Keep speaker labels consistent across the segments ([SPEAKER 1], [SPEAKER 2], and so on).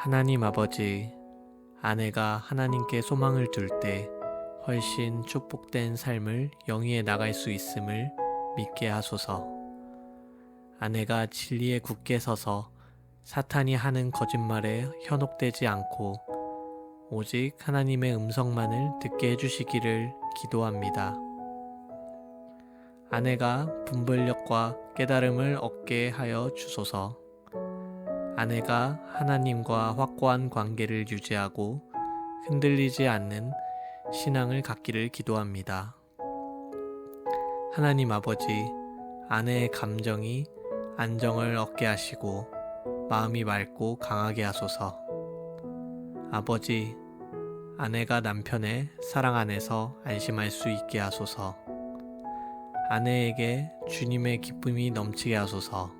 [SPEAKER 1] 하나님 아버지, 아내가 하나님께 소망을 둘 때 훨씬 축복된 삶을 영위해 나갈 수 있음을 믿게 하소서. 아내가 진리에 굳게 서서 사탄이 하는 거짓말에 현혹되지 않고 오직 하나님의 음성만을 듣게 해주시기를 기도합니다. 아내가 분별력과 깨달음을 얻게 하여 주소서. 아내가 하나님과 확고한 관계를 유지하고 흔들리지 않는 신앙을 갖기를 기도합니다. 하나님 아버지, 아내의 감정이 안정을 얻게 하시고 마음이 맑고 강하게 하소서. 아버지, 아내가 남편의 사랑 안에서 안심할 수 있게 하소서. 아내에게 주님의 기쁨이 넘치게 하소서.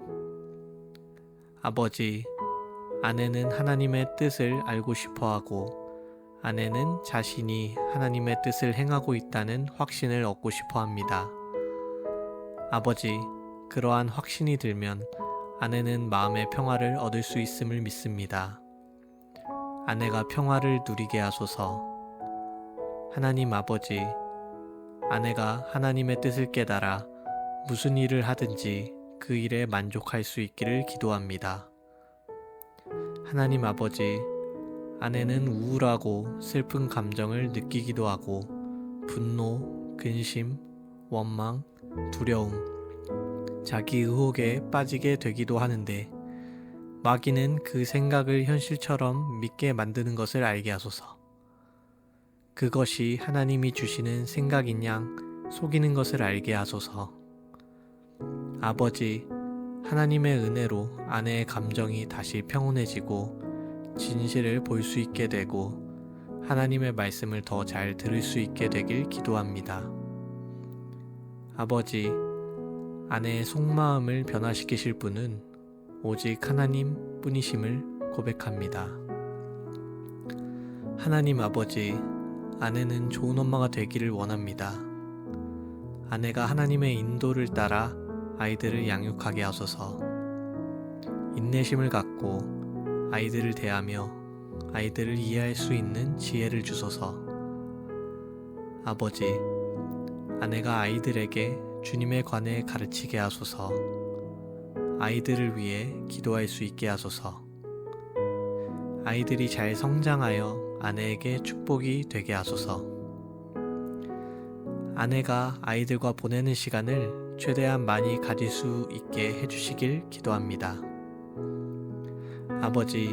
[SPEAKER 1] 아버지, 아내는 하나님의 뜻을 알고 싶어하고 아내는 자신이 하나님의 뜻을 행하고 있다는 확신을 얻고 싶어합니다. 아버지, 그러한 확신이 들면 아내는 마음의 평화를 얻을 수 있음을 믿습니다. 아내가 평화를 누리게 하소서. 하나님 아버지, 아내가 하나님의 뜻을 깨달아 무슨 일을 하든지 그 일에 만족할 수 있기를 기도합니다. 하나님 아버지, 아내는 우울하고 슬픈 감정을 느끼기도 하고 분노, 근심, 원망, 두려움, 자기 의혹에 빠지게 되기도 하는데 마귀는 그 생각을 현실처럼 믿게 만드는 것을 알게 하소서. 그것이 하나님이 주시는 생각인 양 속이는 것을 알게 하소서. 아버지, 하나님의 은혜로 아내의 감정이 다시 평온해지고 진실을 볼 수 있게 되고 하나님의 말씀을 더 잘 들을 수 있게 되길 기도합니다. 아버지, 아내의 속마음을 변화시키실 분은 오직 하나님 뿐이심을 고백합니다. 하나님 아버지, 아내는 좋은 엄마가 되기를 원합니다. 아내가 하나님의 인도를 따라 아이들을 양육하게 하소서. 인내심을 갖고 아이들을 대하며 아이들을 이해할 수 있는 지혜를 주소서. 아버지, 아내가 아이들에게 주님에 관해 가르치게 하소서. 아이들을 위해 기도할 수 있게 하소서. 아이들이 잘 성장하여 아내에게 축복이 되게 하소서. 아내가 아이들과 보내는 시간을 최대한 많이 가질 수 있게 해주시길 기도합니다. 아버지,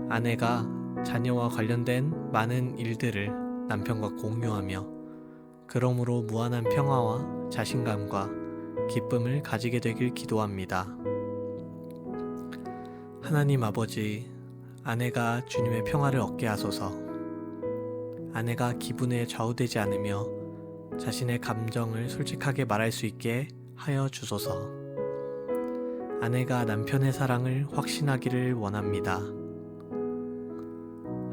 [SPEAKER 1] 아내가 자녀와 관련된 많은 일들을 남편과 공유하며 그러므로 무한한 평화와 자신감과 기쁨을 가지게 되길 기도합니다. 하나님 아버지, 아내가 주님의 평화를 얻게 하소서. 아내가 기분에 좌우되지 않으며 자신의 감정을 솔직하게 말할 수 있게 하여 주소서. 아내가 남편의 사랑을 확신하기를 원합니다.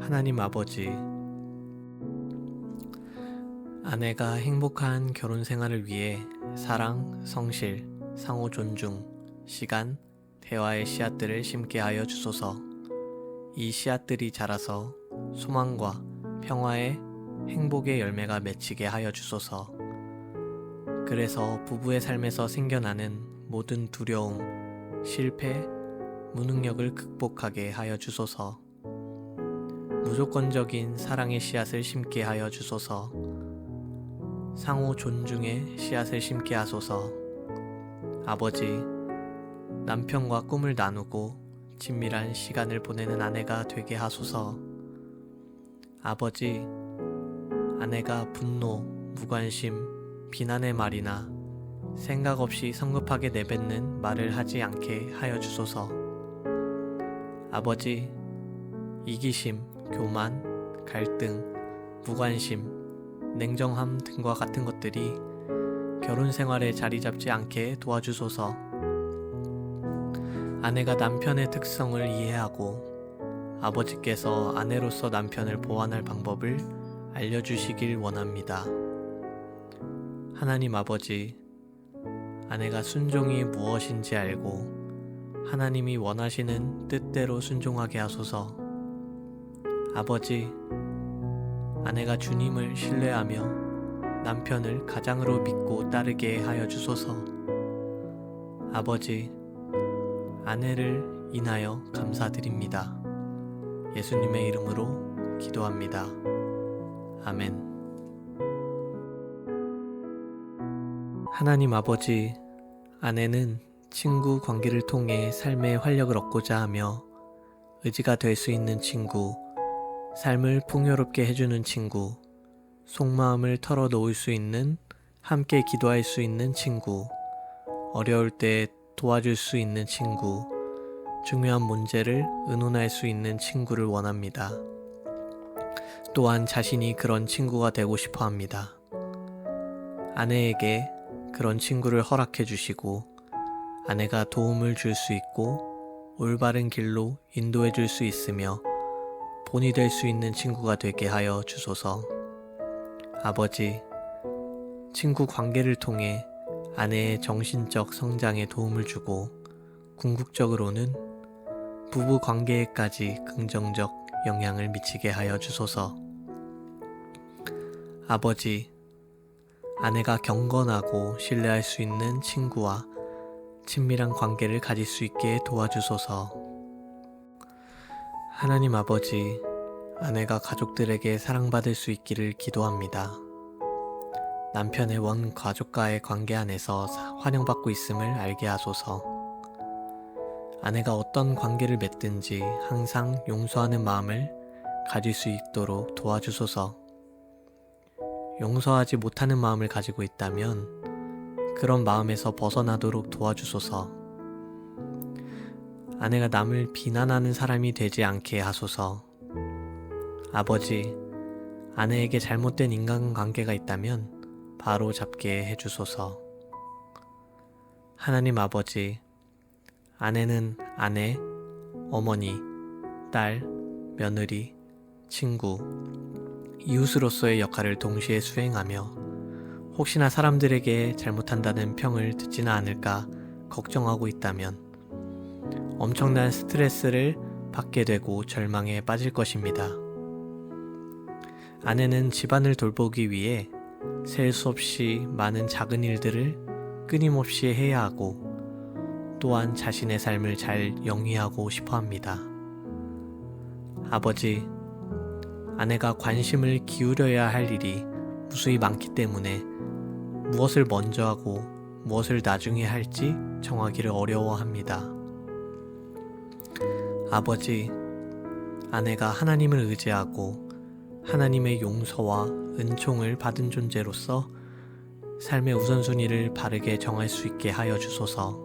[SPEAKER 1] 하나님 아버지, 아내가 행복한 결혼 생활을 위해 사랑, 성실, 상호 존중, 시간, 대화의 씨앗들을 심게 하여 주소서. 이 씨앗들이 자라서 소망과 평화의 행복의 열매가 맺히게 하여 주소서. 그래서 부부의 삶에서 생겨나는 모든 두려움, 실패, 무능력을 극복하게 하여 주소서. 무조건적인 사랑의 씨앗을 심게 하여 주소서. 상호 존중의 씨앗을 심게 하소서. 아버지, 남편과 꿈을 나누고 친밀한 시간을 보내는 아내가 되게 하소서. 아버지, 아내가 분노, 무관심, 비난의 말이나 생각 없이 성급하게 내뱉는 말을 하지 않게 하여 주소서. 아버지, 이기심, 교만, 갈등, 무관심, 냉정함 등과 같은 것들이 결혼 생활에 자리 잡지 않게 도와주소서. 아내가 남편의 특성을 이해하고 아버지께서 아내로서 남편을 보완할 방법을 알려주시길 원합니다. 하나님 아버지, 아내가 순종이 무엇인지 알고 하나님이 원하시는 뜻대로 순종하게 하소서. 아버지, 아내가 주님을 신뢰하며 남편을 가장으로 믿고 따르게 하여 주소서. 아버지, 아내를 인하여 감사드립니다. 예수님의 이름으로 기도합니다. 아멘. 하나님 아버지, 아내는 친구 관계를 통해 삶의 활력을 얻고자 하며 의지가 될 수 있는 친구, 삶을 풍요롭게 해주는 친구, 속마음을 털어놓을 수 있는, 함께 기도할 수 있는 친구, 어려울 때 도와줄 수 있는 친구, 중요한 문제를 의논할 수 있는 친구를 원합니다. 또한 자신이 그런 친구가 되고 싶어 합니다. 아내에게 그런 친구를 허락해 주시고 아내가 도움을 줄 수 있고 올바른 길로 인도해 줄 수 있으며 본이 될 수 있는 친구가 되게 하여 주소서. 아버지, 친구 관계를 통해 아내의 정신적 성장에 도움을 주고 궁극적으로는 부부 관계에까지 긍정적 영향을 미치게 하여 주소서. 아버지, 아내가 경건하고 신뢰할 수 있는 친구와 친밀한 관계를 가질 수 있게 도와주소서. 하나님 아버지, 아내가 가족들에게 사랑받을 수 있기를 기도합니다. 남편의 원 가족과의 관계 안에서 환영받고 있음을 알게 하소서. 아내가 어떤 관계를 맺든지 항상 용서하는 마음을 가질 수 있도록 도와주소서. 용서하지 못하는 마음을 가지고 있다면 그런 마음에서 벗어나도록 도와주소서. 아내가 남을 비난하는 사람이 되지 않게 하소서. 아버지, 아내에게 잘못된 인간관계가 있다면 바로 잡게 해주소서. 하나님 아버지, 아내는 아내, 어머니, 딸, 며느리, 친구, 이웃으로서의 역할을 동시에 수행하며 혹시나 사람들에게 잘못한다는 평을 듣지는 않을까 걱정하고 있다면 엄청난 스트레스를 받게 되고 절망에 빠질 것입니다. 아내는 집안을 돌보기 위해 셀 수 없이 많은 작은 일들을 끊임없이 해야 하고 또한 자신의 삶을 잘 영위하고 싶어 합니다. 아버지, 아내가 관심을 기울여야 할 일이 무수히 많기 때문에 무엇을 먼저 하고 무엇을 나중에 할지 정하기를 어려워합니다. 아버지, 아내가 하나님을 의지하고 하나님의 용서와 은총을 받은 존재로서 삶의 우선순위를 바르게 정할 수 있게 하여 주소서.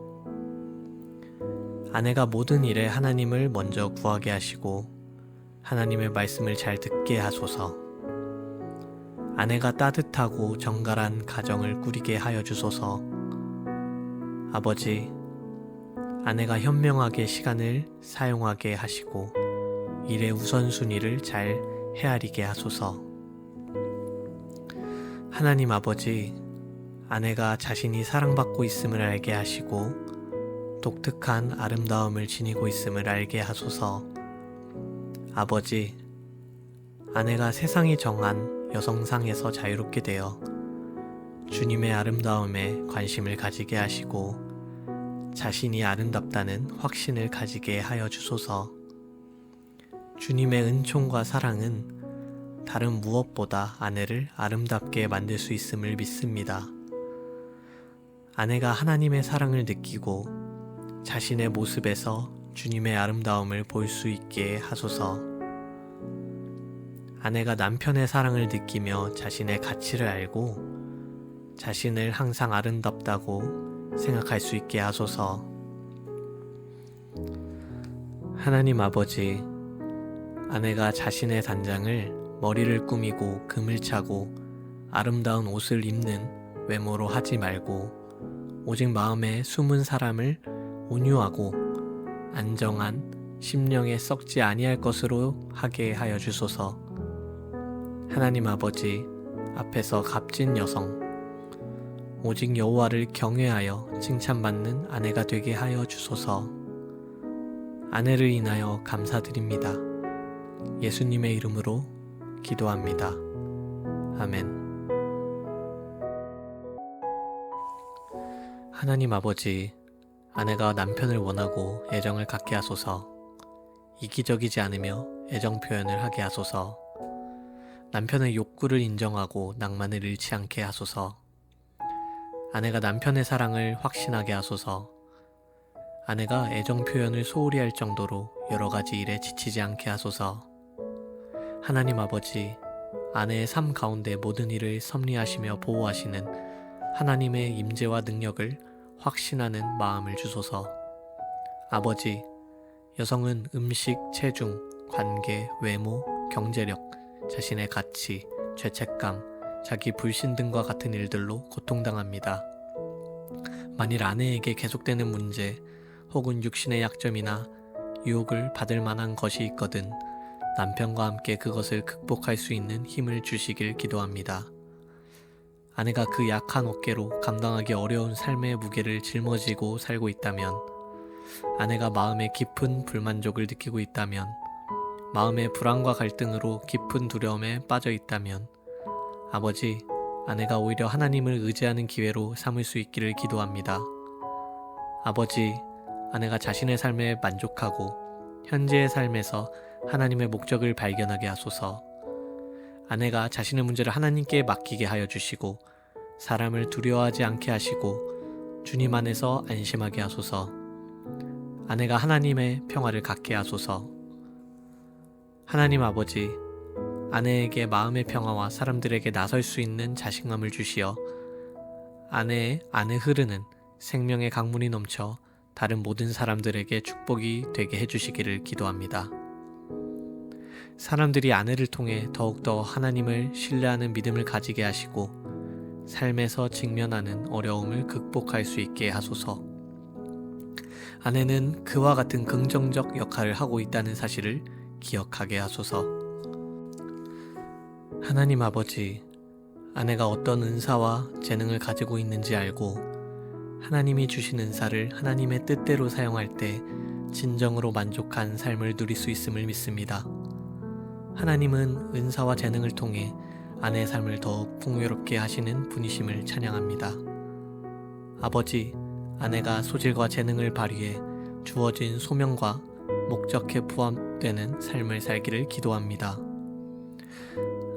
[SPEAKER 1] 아내가 모든 일에 하나님을 먼저 구하게 하시고 하나님의 말씀을 잘 듣게 하소서. 아내가 따뜻하고 정갈한 가정을 꾸리게 하여 주소서. 아버지, 아내가 현명하게 시간을 사용하게 하시고 일의 우선순위를 잘 헤아리게 하소서. 하나님 아버지, 아내가 자신이 사랑받고 있음을 알게 하시고 독특한 아름다움을 지니고 있음을 알게 하소서. 아버지, 아내가 세상이 정한 여성상에서 자유롭게 되어 주님의 아름다움에 관심을 가지게 하시고 자신이 아름답다는 확신을 가지게 하여 주소서. 주님의 은총과 사랑은 다른 무엇보다 아내를 아름답게 만들 수 있음을 믿습니다. 아내가 하나님의 사랑을 느끼고 자신의 모습에서 주님의 아름다움을 볼 수 있게 하소서. 아내가 남편의 사랑을 느끼며 자신의 가치를 알고 자신을 항상 아름답다고 생각할 수 있게 하소서. 하나님 아버지, 아내가 자신의 단장을 머리를 꾸미고 금을 차고 아름다운 옷을 입는 외모로 하지 말고 오직 마음에 숨은 사람을 온유하고 안정한 심령에 썩지 아니할 것으로 하게 하여 주소서. 하나님 아버지, 앞에서 값진 여성, 오직 여호와를 경외하여 칭찬받는 아내가 되게 하여 주소서. 아내를 인하여 감사드립니다. 예수님의 이름으로 기도합니다. 아멘. 하나님 아버지, 아내가 남편을 원하고 애정을 갖게 하소서. 이기적이지 않으며 애정 표현을 하게 하소서. 남편의 욕구를 인정하고 낭만을 잃지 않게 하소서. 아내가 남편의 사랑을 확신하게 하소서. 아내가 애정 표현을 소홀히 할 정도로 여러 가지 일에 지치지 않게 하소서. 하나님 아버지, 아내의 삶 가운데 모든 일을 섭리하시며 보호하시는 하나님의 임재와 능력을 확신하는 마음을 주소서. 아버지, 여성은 음식, 체중, 관계, 외모, 경제력, 자신의 가치, 죄책감, 자기 불신 등과 같은 일들로 고통당합니다. 만일 아내에게 계속되는 문제 혹은 육신의 약점이나 유혹을 받을 만한 것이 있거든 남편과 함께 그것을 극복할 수 있는 힘을 주시길 기도합니다. 아내가 그 약한 어깨로 감당하기 어려운 삶의 무게를 짊어지고 살고 있다면, 아내가 마음에 깊은 불만족을 느끼고 있다면, 마음의 불안과 갈등으로 깊은 두려움에 빠져 있다면, 아버지, 아내가 오히려 하나님을 의지하는 기회로 삼을 수 있기를 기도합니다. 아버지, 아내가 자신의 삶에 만족하고 현재의 삶에서 하나님의 목적을 발견하게 하소서. 아내가 자신의 문제를 하나님께 맡기게 하여 주시고 사람을 두려워하지 않게 하시고 주님 안에서 안심하게 하소서. 아내가 하나님의 평화를 갖게 하소서. 하나님 아버지, 아내에게 마음의 평화와 사람들에게 나설 수 있는 자신감을 주시어 아내의 안에 흐르는 생명의 강물이 넘쳐 다른 모든 사람들에게 축복이 되게 해주시기를 기도합니다. 사람들이 아내를 통해 더욱더 하나님을 신뢰하는 믿음을 가지게 하시고 삶에서 직면하는 어려움을 극복할 수 있게 하소서. 아내는 그와 같은 긍정적 역할을 하고 있다는 사실을 기억하게 하소서. 하나님 아버지, 아내가 어떤 은사와 재능을 가지고 있는지 알고 하나님이 주신 은사를 하나님의 뜻대로 사용할 때 진정으로 만족한 삶을 누릴 수 있음을 믿습니다. 하나님은 은사와 재능을 통해 아내의 삶을 더욱 풍요롭게 하시는 분이심을 찬양합니다. 아버지, 아내가 소질과 재능을 발휘해 주어진 소명과 목적에 부합되는 삶을 살기를 기도합니다.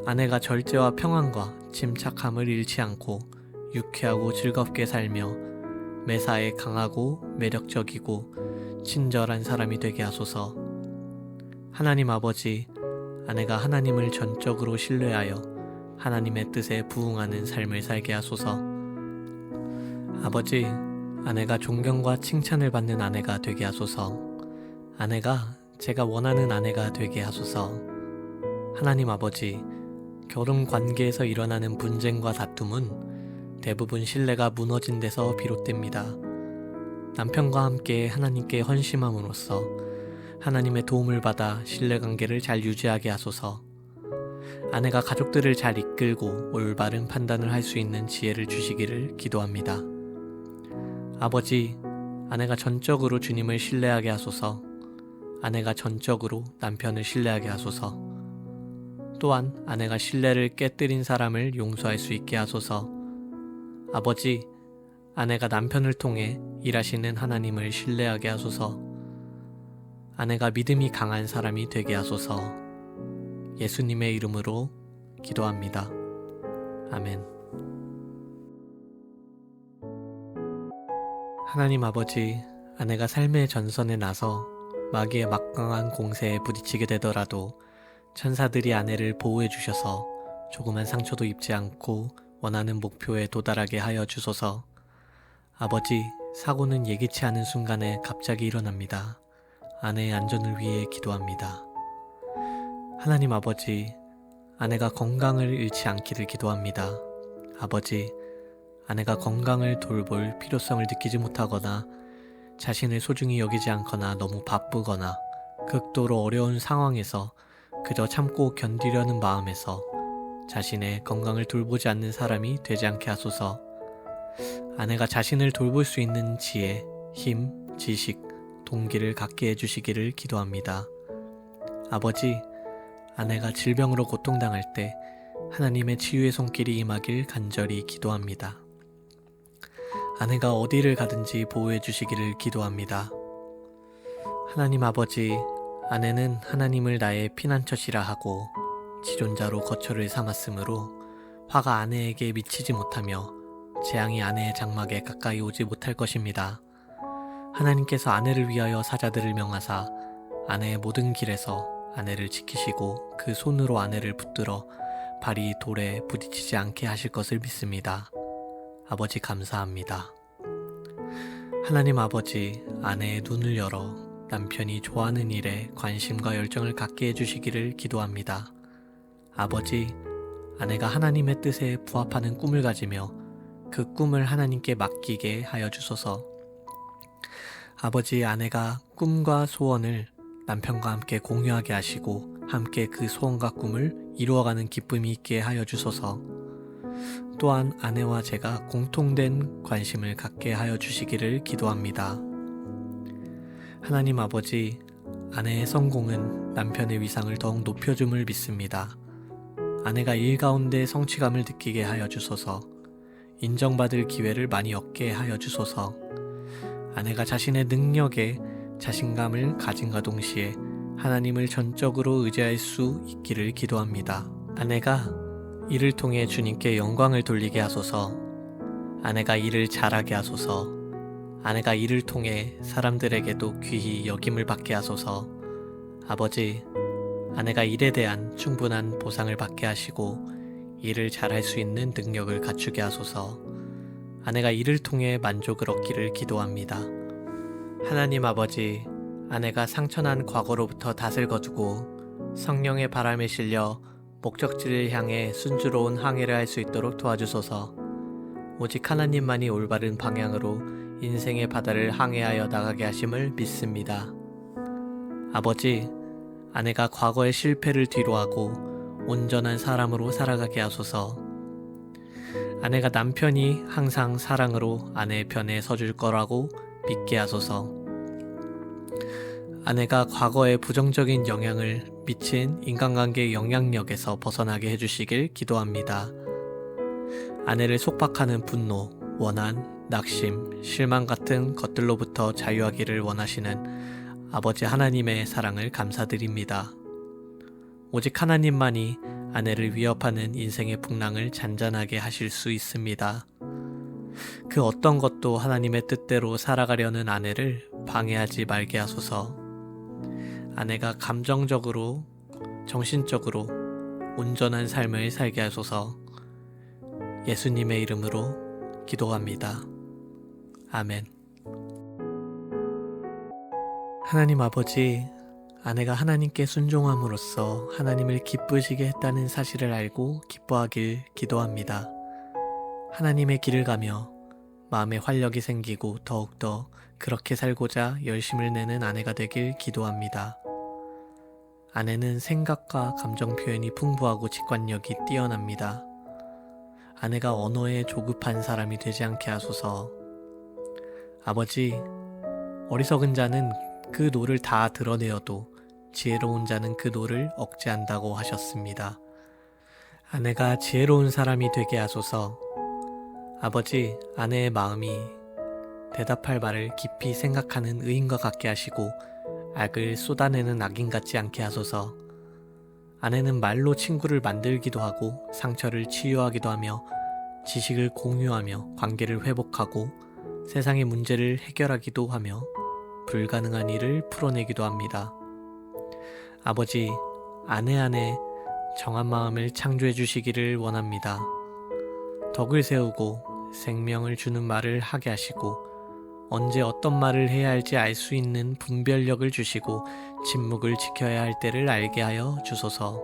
[SPEAKER 1] 아내가 절제와 평안과 침착함을 잃지 않고 유쾌하고 즐겁게 살며 매사에 강하고 매력적이고 친절한 사람이 되게 하소서. 하나님 아버지, 아내가 하나님을 전적으로 신뢰하여 하나님의 뜻에 부응하는 삶을 살게 하소서. 아버지, 아내가 존경과 칭찬을 받는 아내가 되게 하소서. 아내가 제가 원하는 아내가 되게 하소서. 하나님 아버지, 결혼 관계에서 일어나는 분쟁과 다툼은 대부분 신뢰가 무너진 데서 비롯됩니다. 남편과 함께 하나님께 헌신함으로써 하나님의 도움을 받아 신뢰관계를 잘 유지하게 하소서. 아내가 가족들을 잘 이끌고 올바른 판단을 할 수 있는 지혜를 주시기를 기도합니다. 아버지, 아내가 전적으로 주님을 신뢰하게 하소서. 아내가 전적으로 남편을 신뢰하게 하소서. 또한 아내가 신뢰를 깨뜨린 사람을 용서할 수 있게 하소서. 아버지, 아내가 남편을 통해 일하시는 하나님을 신뢰하게 하소서. 아내가 믿음이 강한 사람이 되게 하소서. 예수님의 이름으로 기도합니다. 아멘. 하나님 아버지, 아내가 삶의 전선에 나서 마귀의 막강한 공세에 부딪히게 되더라도 천사들이 아내를 보호해 주셔서 조그만 상처도 입지 않고 원하는 목표에 도달하게 하여 주소서. 아버지, 사고는 예기치 않은 순간에 갑자기 일어납니다. 아내의 안전을 위해 기도합니다. 하나님 아버지, 아내가 건강을 잃지 않기를 기도합니다. 아버지, 아내가 건강을 돌볼 필요성을 느끼지 못하거나 자신을 소중히 여기지 않거나 너무 바쁘거나 극도로 어려운 상황에서 그저 참고 견디려는 마음에서 자신의 건강을 돌보지 않는 사람이 되지 않게 하소서. 아내가 자신을 돌볼 수 있는 지혜, 힘, 지식, 동기를 갖게 해주시기를 기도합니다. 아버지, 아내가 질병으로 고통당할 때 하나님의 치유의 손길이 임하길 간절히 기도합니다. 아내가 어디를 가든지 보호해 주시기를 기도합니다. 하나님 아버지, 아내는 하나님을 나의 피난처시라 하고 지존자로 거처를 삼았으므로 화가 아내에게 미치지 못하며 재앙이 아내의 장막에 가까이 오지 못할 것입니다. 하나님께서 아내를 위하여 사자들을 명하사 아내의 모든 길에서 아내를 지키시고 그 손으로 아내를 붙들어 발이 돌에 부딪히지 않게 하실 것을 믿습니다. 아버지 감사합니다. 하나님 아버지, 아내의 눈을 열어 남편이 좋아하는 일에 관심과 열정을 갖게 해주시기를 기도합니다. 아버지, 아내가 하나님의 뜻에 부합하는 꿈을 가지며 그 꿈을 하나님께 맡기게 하여 주소서. 아버지, 아내가 꿈과 소원을 남편과 함께 공유하게 하시고 함께 그 소원과 꿈을 이루어가는 기쁨이 있게 하여 주소서. 또한 아내와 제가 공통된 관심을 갖게 하여 주시기를 기도합니다. 하나님 아버지, 아내의 성공은 남편의 위상을 더욱 높여줌을 믿습니다. 아내가 일 가운데 성취감을 느끼게 하여 주소서. 인정받을 기회를 많이 얻게 하여 주소서. 아내가 자신의 능력에 자신감을 가진과 동시에 하나님을 전적으로 의지할 수 있기를 기도합니다. 아내가 이를 통해 주님께 영광을 돌리게 하소서. 아내가 일을 잘하게 하소서. 아내가 이를 통해 사람들에게도 귀히 여김을 받게 하소서. 아버지, 아내가 일에 대한 충분한 보상을 받게 하시고 일을 잘할 수 있는 능력을 갖추게 하소서. 아내가 이를 통해 만족을 얻기를 기도합니다. 하나님 아버지, 아내가 상처난 과거로부터 닷을 거두고 성령의 바람에 실려 목적지를 향해 순조로운 항해를 할 수 있도록 도와주소서. 오직 하나님만이 올바른 방향으로 인생의 바다를 항해하여 나가게 하심을 믿습니다. 아버지, 아내가 과거의 실패를 뒤로하고 온전한 사람으로 살아가게 하소서. 아내가 남편이 항상 사랑으로 아내의 편에 서줄 거라고 믿게 하소서. 아내가 과거의 부정적인 영향을 미친 인간관계 영향력에서 벗어나게 해주시길 기도합니다. 아내를 속박하는 분노, 원한, 낙심, 실망 같은 것들로부터 자유하기를 원하시는 아버지 하나님의 사랑을 감사드립니다. 오직 하나님만이 아내를 위협하는 인생의 풍랑을 잔잔하게 하실 수 있습니다. 그 어떤 것도 하나님의 뜻대로 살아가려는 아내를 방해하지 말게 하소서. 아내가 감정적으로, 정신적으로 온전한 삶을 살게 하소서. 예수님의 이름으로 기도합니다. 아멘. 하나님 아버지, 아내가 하나님께 순종함으로써 하나님을 기쁘시게 했다는 사실을 알고 기뻐하길 기도합니다. 하나님의 길을 가며 마음에 활력이 생기고 더욱더 그렇게 살고자 열심을 내는 아내가 되길 기도합니다. 아내는 생각과 감정 표현이 풍부하고 직관력이 뛰어납니다. 아내가 언어에 조급한 사람이 되지 않게 하소서. 아버지, 어리석은 자는 그 노를 다 드러내어도 지혜로운 자는 그 노를 억제한다고 하셨습니다. 아내가 지혜로운 사람이 되게 하소서. 아버지, 아내의 마음이 대답할 말을 깊이 생각하는 의인과 같게 하시고 악을 쏟아내는 악인 같지 않게 하소서. 아내는 말로 친구를 만들기도 하고 상처를 치유하기도 하며 지식을 공유하며 관계를 회복하고 세상의 문제를 해결하기도 하며 불가능한 일을 풀어내기도 합니다. 아버지, 아내 안에 정한 마음을 창조해 주시기를 원합니다. 덕을 세우고 생명을 주는 말을 하게 하시고 언제 어떤 말을 해야 할지 알 수 있는 분별력을 주시고 침묵을 지켜야 할 때를 알게 하여 주소서.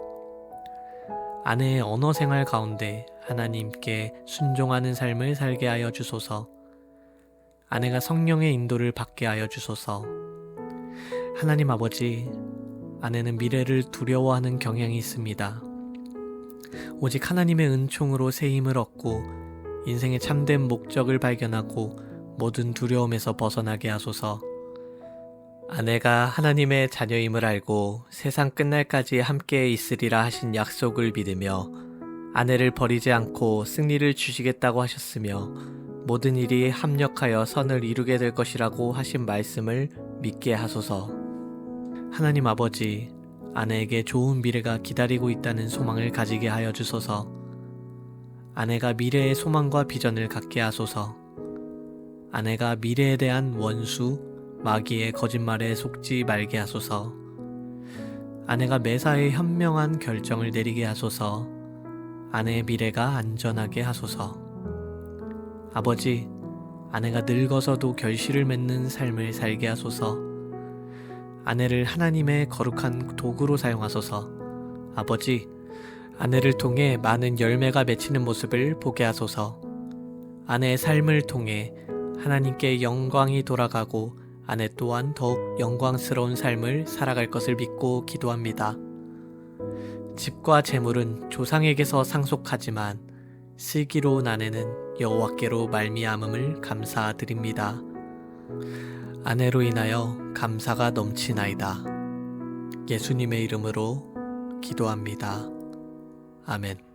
[SPEAKER 1] 아내의 언어 생활 가운데 하나님께 순종하는 삶을 살게 하여 주소서. 아내가 성령의 인도를 받게 하여 주소서. 하나님 아버지, 아내는 미래를 두려워하는 경향이 있습니다. 오직 하나님의 은총으로 새 힘을 얻고 인생의 참된 목적을 발견하고 모든 두려움에서 벗어나게 하소서. 아내가 하나님의 자녀임을 알고 세상 끝날까지 함께 있으리라 하신 약속을 믿으며 아내를 버리지 않고 승리를 주시겠다고 하셨으며 모든 일이 합력하여 선을 이루게 될 것이라고 하신 말씀을 믿게 하소서. 하나님 아버지, 아내에게 좋은 미래가 기다리고 있다는 소망을 가지게 하여 주소서. 아내가 미래의 소망과 비전을 갖게 하소서. 아내가 미래에 대한 원수, 마귀의 거짓말에 속지 말게 하소서. 아내가 매사에 현명한 결정을 내리게 하소서. 아내의 미래가 안전하게 하소서. 아버지, 아내가 늙어서도 결실을 맺는 삶을 살게 하소서. 아내를 하나님의 거룩한 도구로 사용하소서. 아버지, 아내를 통해 많은 열매가 맺히는 모습을 보게 하소서. 아내의 삶을 통해 하나님께 영광이 돌아가고 아내 또한 더욱 영광스러운 삶을 살아갈 것을 믿고 기도합니다. 집과 재물은 조상에게서 상속하지만 슬기로운 아내는 여호와께로 말미암음을 감사드립니다. 아내로 인하여 감사가 넘치나이다. 예수님의 이름으로 기도합니다. 아멘.